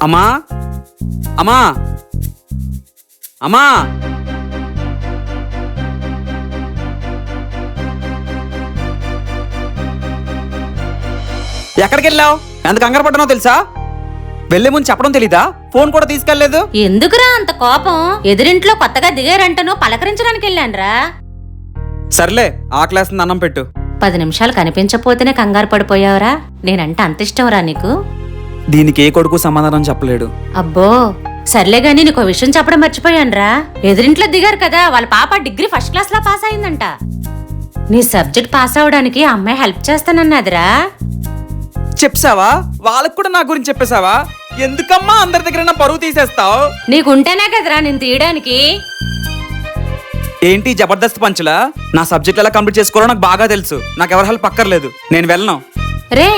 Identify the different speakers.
Speaker 1: అమ్మా అమ్మా అమ్మా ఎక్కడికి వెళ్ళావు? ఎంత కంగారు పడ్డానో తెలుసా? వెళ్లే ముందు చెప్పడం తెలీదా? ఫోన్ కూడా తీసుకెళ్లేదు.
Speaker 2: ఎందుకురా అంత కోపం? ఎదురింట్లో కొత్తగా దిగారంటను పలకరించడానికి వెళ్ళానురా.
Speaker 1: సర్లే, ఆకలేస్తుంది, అన్నం పెట్టు.
Speaker 2: 10 నిమిషాలు కనిపించపోతేనే కంగారు పడిపోయావురా. నేనంటే అంత ఇష్టంరా నీకు?
Speaker 1: దీనికి ఏ కొడుకు సమాధానం చెప్పలేడు.
Speaker 2: అబ్బో సర్లే గాని నీకు విషయం చెప్పడం మర్చిపోయానురా. ఎదురింట్లో దిగారు కదా, వాళ్ళ పాప డిగ్రీ ఫస్ట్ క్లాస్ లో పాస్ అయిందంట. నీ సబ్జెక్ట్ పాస్ అవడానికి ఆ అమ్మాయి హెల్ప్ చేస్తానన్నదిరా.
Speaker 1: చెప్పావా? వాళ్ళకు కూడా నా గురించి చెప్పేశావా? ఎందుకమ్మా అందరి దగ్గర నా పరువు తీసేస్తావు?
Speaker 2: నీకుంటేనే కదరా నేను తీయడానికి.
Speaker 1: ఏంటి జబర్దస్త్ పంచులా? నా సబ్జెక్ట్ ఎలా కంప్లీట్ చేసుకోవాలో నాకు బాగా తెలుసు. నాకు ఎవరి హెల్ప్ అక్కర్లేదు, నేను వెళ్ళను.
Speaker 2: రే